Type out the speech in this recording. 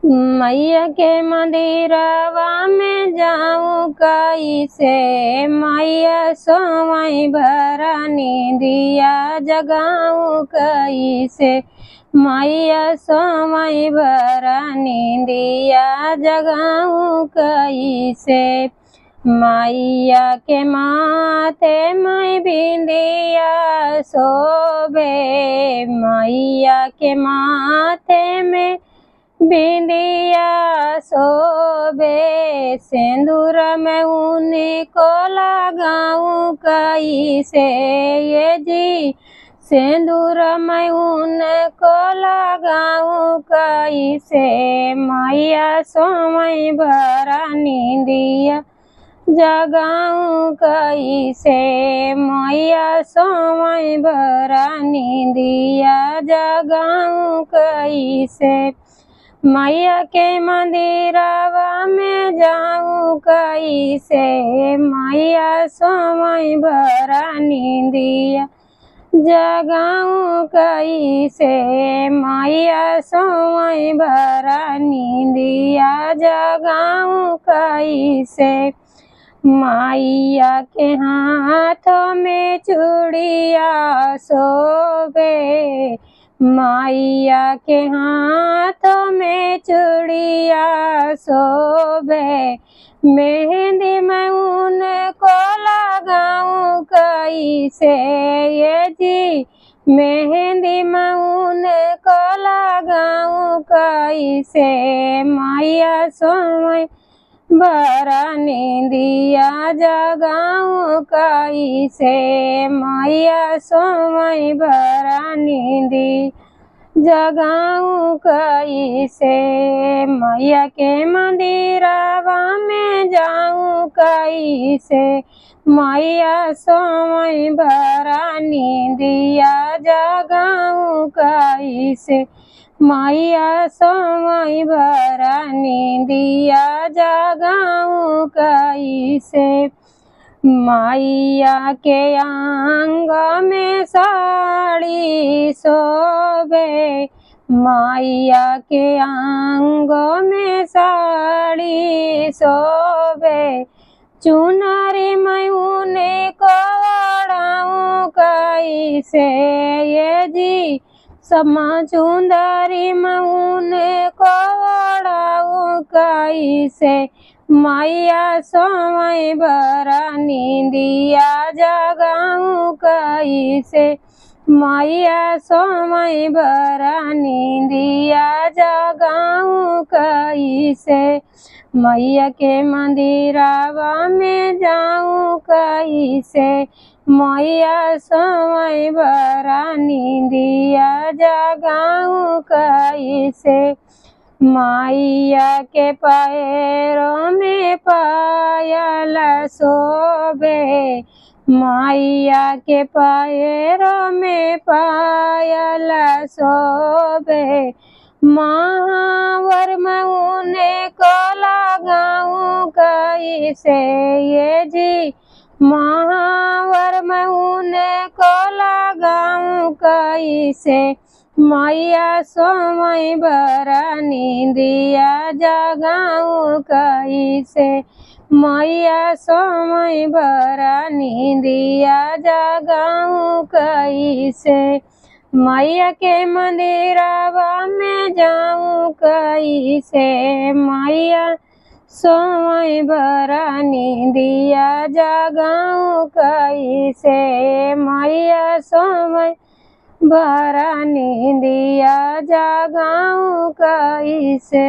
मैया के मंदिरवा में जाऊं कैसे, मैया सोवई भरा नींदिया जगाऊं कैसे, मैया सोवई भरा नींदिया जगाऊं कैसे। मैया के माथे मैं बिंदिया शोभे, मैया के माथे में बिंदिया शोभे, सिंदूर में उनको लगाऊं कैसे, ये जी सिंदूर में उनको लगाऊं कैसे। मैया सोवई भरा नींदिया जगाऊं कैसे, मैया सोवई भरा नींदिया जगाऊं कैसे। मैया के मंदिरवा में जाऊं कैसे, मैया सोवई भरा नींदिया जगाऊं कैसे, मैया सोवई भरा नींदिया जगाऊं कैसे। मैया के हाथों में चूड़िया शोभे, मैया के हाथों में चूड़िया शोभे, मेहंदी मैं उनको लगाऊं कैसे, ये जी मेहंदी मैं उनको लगाऊं कैसे। मैया सोवई भरा नींदिया जगाऊं कैसे, मैया सोवई भरा नींदी जगाऊं कैसे। मैया के मंदिरवा में जाऊं कैसे, मैया सोवई भरा नींदिया जगाऊं कैसे, मैया सोवई भरा नींदिया जगाऊं कैसे। मैया के अंग में साड़ी शोभे, मैया के अंग में साड़ी शोभे, चुनरी मैं उनको ओढ़ाऊं कैसे, ये जी समा चुंदरी मैं उनको ओढ़ाऊं कैसे। मैया सोवई भरा नींदिया जगाऊं कैसे, मैया सोवई भरा नींदिया जगाऊं कैसे। मैया के मंदिरवा में जाऊं कैसे, मैया सोवई भरा नींदिया जगाऊं कैसे। मैया के पैरों में पायल शोभे, मैया के पैरों में पायल शोभे, महावर मैं उनको लगाऊं कैसे, ये जी महावर मैं उनको लगाऊं कैसे। मैया सोवई भरा नींदिया जगाऊं कैसे, मैया सोवई भरा नींदिया जगाऊं कैसे। मैया के मंदिरवा में जाऊं कैसे, मैया सोवई भरा नींदिया जगाऊं कैसे, मैया सोवई भरा नींदिया जगाऊं कैसे।